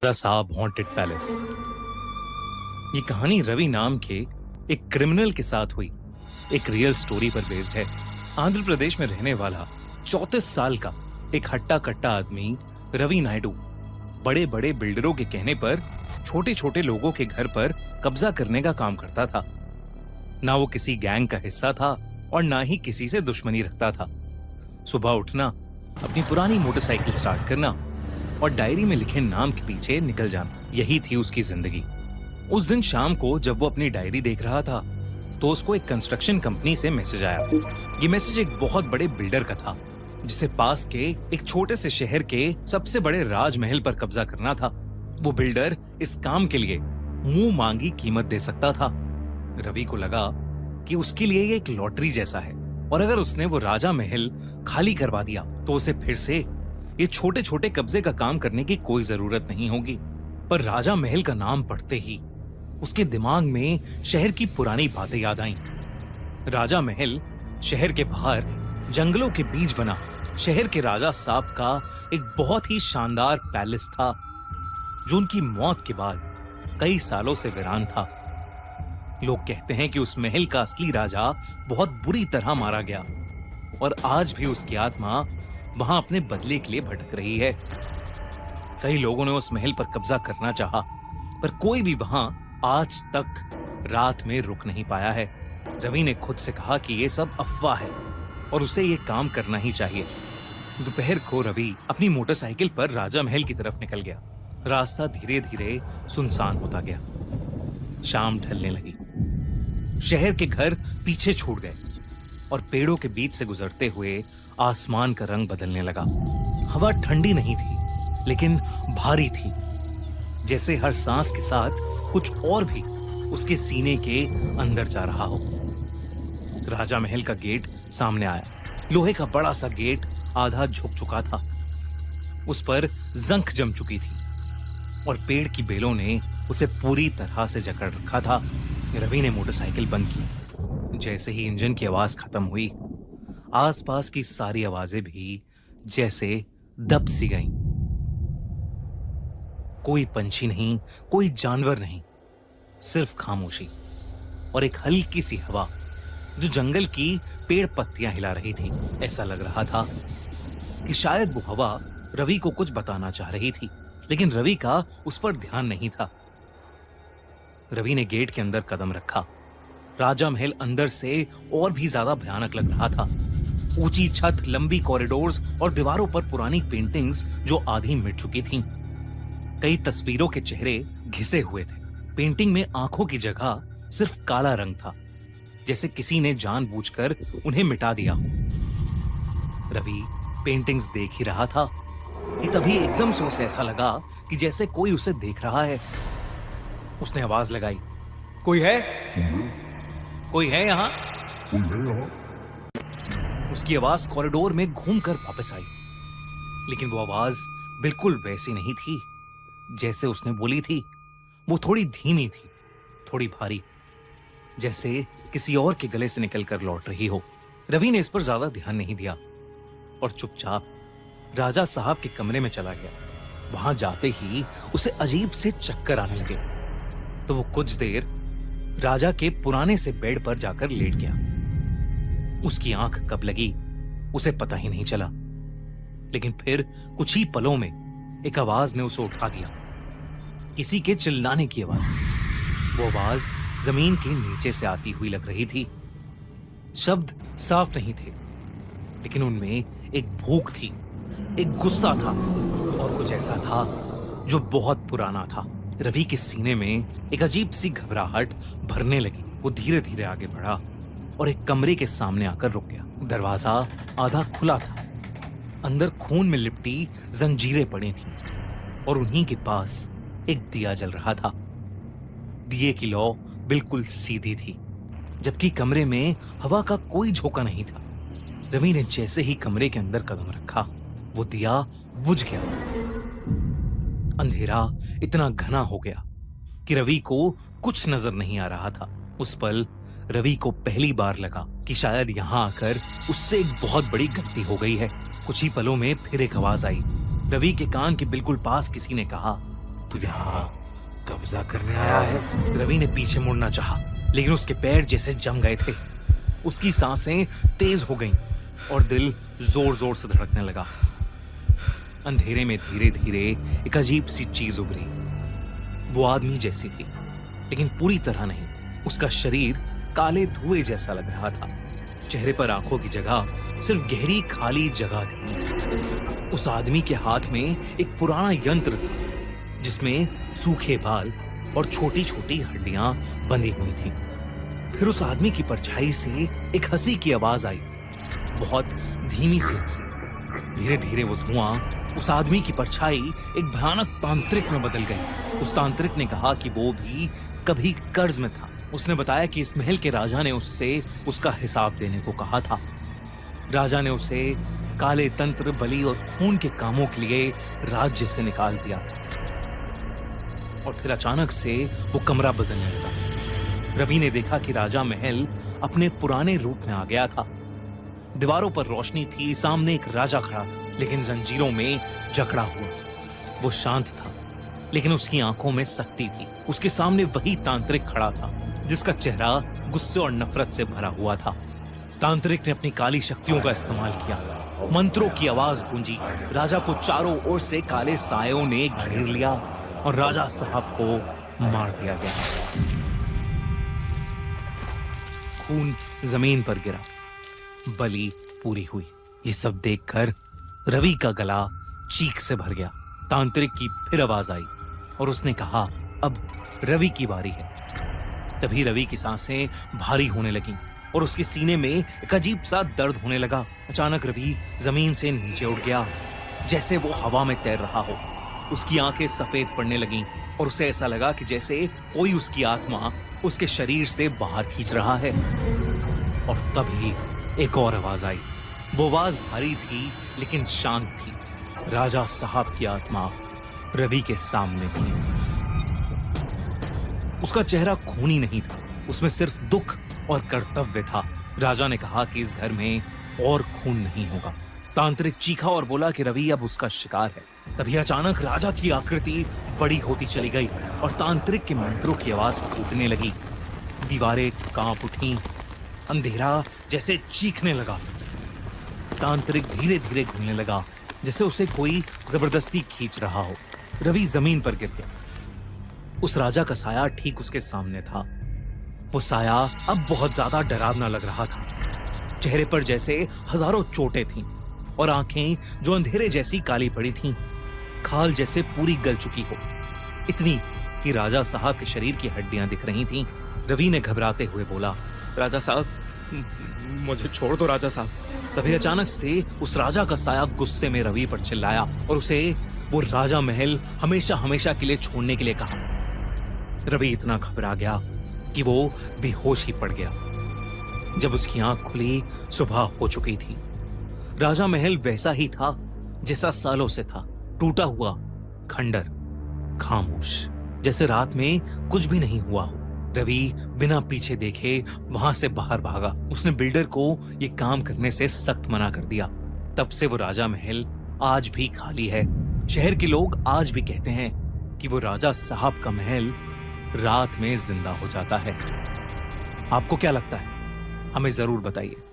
The साहब haunted palace. ये कहानी रवि नाम के एक क्रिमिनल के साथ हुई एक रियल स्टोरी पर बेस्ड है। आंध्र प्रदेश में रहने वाला 34 साल का एक हट्टा कट्टा आदमी रवि नायडू बड़े बड़े बिल्डरों के कहने पर छोटे छोटे लोगों के घर पर कब्जा करने का काम करता था। ना वो किसी गैंग का हिस्सा था और ना ही किसी से दुश्मनी रखता था। सुबह उठना, अपनी पुरानी मोटरसाइकिल स्टार्ट करना और डायरी में लिखे नाम के पीछे निकल जाना, यही थी उसकी जिंदगी। उस दिन शाम को जब वो अपनी डायरी देख रहा था तो उसको एक कंस्ट्रक्शन कंपनी से मैसेज आया। ये मैसेज एक बहुत बड़े बिल्डर का था जिसे पास के एक छोटे से शहर के सबसे बड़े राजमहल पर कब्जा करना था। वो बिल्डर इस काम के लिए मुंह मांगी कीमत दे सकता था। रवि को लगा कि उसके लिए ये एक लॉटरी जैसा है और अगर उसने वो राजा महल खाली करवा दिया तो उसे फिर से ये छोटे छोटे कब्जे का काम करने की कोई जरूरत नहीं होगी। पर राजा महल का नाम पढ़ते ही उसके दिमाग में शहर की पुरानी बातें याद आईं। राजा महल शहर के बाहर जंगलों के बीच बना शहर के राजा साहब का एक बहुत ही शानदार पैलेस था जो उनकी मौत के बाद कई सालों से वीरान था। लोग कहते हैं कि उस महल का असली राजा बहुत बुरी तरह मारा गया और आज भी उसकी आत्मा वहां अपने बदले के लिए भटक रही है। कई लोगों ने उस महल पर कब्जा करना चाहा, पर कोई भी वहां आज तक रात में रुक नहीं पाया है। रवि ने खुद से कहा कि ये सब अफवाह है और उसे ये काम करना ही चाहिए। दोपहर को रवि अपनी मोटरसाइकिल पर राजा महल की तरफ निकल गया। रास्ता धीरे धीरे सुनसान होता गया। शाम ढलने लगी। शहर के घर पीछे छूट गए और पेड़ों के बीच से गुजरते हुए आसमान का रंग बदलने लगा। हवा ठंडी नहीं थी लेकिन भारी थी, जैसे हर सांस के साथ कुछ और भी उसके सीने के अंदर जा रहा हो। राजा महल का गेट सामने आया। लोहे का बड़ा सा गेट आधा झुक चुका था। उस पर जंख जम चुकी थी और पेड़ की बेलों ने उसे पूरी तरह से जकड़ रखा था। रवि ने मोटरसाइकिल बंद की। जैसे ही इंजन की आवाज खत्म हुई, आसपास की सारी आवाजें भी जैसे दब सी गईं। कोई पंछी नहीं, कोई जानवर नहीं, सिर्फ खामोशी और एक हल्की सी हवा जो जंगल की पेड़ पत्तियां हिला रही थी। ऐसा लग रहा था कि शायद वो हवा रवि को कुछ बताना चाह रही थी, लेकिन रवि का उस पर ध्यान नहीं था। रवि ने गेट के अंदर कदम रखा। राजा महल अंदर से और भी ज्यादा भयानक लग रहा था। ऊंची छत, लंबी कॉरिडोर्स और दीवारों पर पुरानी पेंटिंग्स जो आधी मिट चुकी थीं। कई तस्वीरों के चेहरे घिसे हुए थे। पेंटिंग में आंखों की जगह सिर्फ काला रंग था, जैसे किसी ने जानबूझकर उन्हें मिटा दिया हो। रवि पेंटिंग्स देख ही रहा था कि तभी एकदम से उसे ऐसा लगा कि जैसे कोई उसे देख रहा है। उसने आवाज लगाई, कोई है? कोई है यहाँ? उसकी आवाज कॉरिडोर में घूमकर वापस आई, लेकिन वो आवाज बिल्कुल वैसी नहीं थी जैसे उसने बोली थी। वो थोड़ी धीमी थी, थोड़ी भारी, जैसे किसी और के गले से निकलकर लौट रही हो। रवि ने इस पर ज्यादा ध्यान नहीं दिया और चुपचाप राजा साहब के कमरे में चला गया। वहां जाते ही उसे अजीब से चक्कर आने लगे, तो वो कुछ देर राजा के पुराने से बेड पर जाकर लेट गया। उसकी आंख कब लगी उसे पता ही नहीं चला, लेकिन फिर कुछ ही पलों में एक आवाज ने उसे उठा दिया। किसी के चिल्लाने की आवाज। वो आवाज जमीन के नीचे से आती हुई लग रही थी। शब्द साफ नहीं थे, लेकिन उनमें एक भूख थी, एक गुस्सा था और कुछ ऐसा था जो बहुत पुराना था। रवि के सीने में एक अजीब सी घबराहट भरने लगी। वो धीरे धीरे आगे बढ़ा और एक कमरे के सामने आकर रुक गया। दरवाजा आधा खुला था। अंदर खून में लिपटी जंजीरें पड़ी थीं और उन्हीं के पास एक दिया जल रहा था। दिए की लौ बिल्कुल सीधी थी, जबकि कमरे में हवा का कोई झोंका नहीं था। रवि ने जैसे ही कमरे के अंदर कदम रखा, वो दिया बुझ गया। अंधेरा इतना घना हो गया कि रवि को कुछ नजर नहीं आ रहा था। उस पल रवि को पहली बार लगा कि शायद यहां आकर उससे एक बहुत बड़ी गलती हो गई है। कुछ ही पलों में फिर एक आवाज आई। रवि के कान के बिल्कुल पास किसी ने कहा, तू यहाँ कब्जा करने आया है? रवि ने पीछे मुड़ना चाहा, लेकिन उसके पैर जैसे जम गए थे। उसकी सांसें तेज हो गईं और दिल जोर जोर से धड़कने लगा। अंधेरे में धीरे धीरे एक अजीब सी चीज उभरी। वो आदमी जैसी थी, लेकिन पूरी तरह नहीं। उसका शरीर काले धुएं जैसा लग रहा था। चेहरे पर आंखों की जगह सिर्फ गहरी खाली जगह थी। उस आदमी के हाथ में एक पुराना यंत्र था, जिसमें सूखे बाल और छोटी छोटी हड्डियां बंधी हुई थी। फिर उस आदमी की परछाई से एक हंसी की आवाज आई, बहुत धीमी सी हंसी। धीरे धीरे वो धुआं, उस आदमी की परछाई एक भयानक तांत्रिक में बदल गई। उस तांत्रिक ने कहा कि वो भी कभी कर्ज में था। उसने बताया कि इस महल के राजा ने उससे उसका हिसाब देने को कहा था। राजा ने उसे काले तंत्र, बलि और खून के कामों के लिए राज्य से निकाल दिया था। और फिर अचानक से वो कमरा बदलने लगा। रवि ने देखा कि राजा महल अपने पुराने रूप में आ गया था। दीवारों पर रोशनी थी, सामने एक राजा खड़ा था, लेकिन जंजीरों में जकड़ा हुआ। वो शांत था, लेकिन उसकी आंखों में सख्ती थी। उसके सामने वही तांत्रिक खड़ा था, जिसका चेहरा गुस्से और नफरत से भरा हुआ था। तांत्रिक ने अपनी काली शक्तियों का इस्तेमाल किया। मंत्रों की आवाज गूंजी। राजा को चारों ओर से काले सायों ने घेर लिया और राजा साहब को मार दिया गया। खून जमीन पर गिरा, बलि पूरी हुई। ये सब देखकर रवि का गला चीख से भर गया। तांत्रिक की फिर आवाज आई और उसने कहा, अब रवि की बारी है। तभी रवि की सांसें भारी होने लगीं और उसके सीने में एक अजीब सा दर्द होने लगा। अचानक रवि जमीन से नीचे उठ गया, जैसे वो हवा में तैर रहा हो। उसकी आंखें सफेद पड़ने लगीं और उसे ऐसा लगा कि जैसे कोई उसकी आत्मा उसके शरीर से बाहर खींच रहा है। और तभी एक और आवाज आई। वो आवाज भारी थी, लेकिन शांत थी। राजा साहब की आत्मा रवि के सामने थी। उसका चेहरा खूनी नहीं था, उसमें सिर्फ दुख और कर्तव्य था। राजा ने कहा कि इस घर में और खून नहीं होगा। तांत्रिक चीखा और बोला कि रवि अब उसका शिकार है। तभी अचानक राजा की आकृति बड़ी होती चली गई और तांत्रिक के मंत्रों की आवाज टूटने लगी। दीवारें कांप उठी, अंधेरा जैसे चीखने लगा। तांत्रिक धीरे धीरे घूमने लगा, जैसे उसे कोई जबरदस्ती खींच रहा हो। रवि जमीन पर गिर गया। उस राजा का साया ठीक उसके सामने था। वो साया अब बहुत ज्यादा डरावना लग रहा था। चेहरे पर जैसे हजारों चोटें थीं और आंखें जो अंधेरे जैसी काली पड़ी थीं, खाल जैसे पूरी गल चुकी हो, इतनी कि राजा साहब के शरीर की हड्डियां दिख रही थीं। रवि ने घबराते हुए बोला, राजा साहब, मुझे छोड़ दो राजा साहब। तभी अचानक से उस राजा का साया गुस्से में रवि पर चिल्लाया और उसे वो राजा महल हमेशा हमेशा के लिए छोड़ने के लिए कहा। रवि इतना घबरा गया कि वो बेहोश ही पड़ गया। जब उसकी आंख खुली, सुबह हो चुकी थी। राजा महल वैसा ही था जैसा सालों से था, टूटा हुआ, खंडर, खामोश, जैसे रात में कुछ भी नहीं हुआ हो। रवि बिना पीछे देखे वहां से बाहर भागा। उसने बिल्डर को ये काम करने से सख्त मना कर दिया। तब से वो राजा महल आज भी खाली है। शहर के लोग आज भी कहते हैं कि वो राजा साहब का महल रात में जिंदा हो जाता है। आपको क्या लगता है? हमें जरूर बताइए।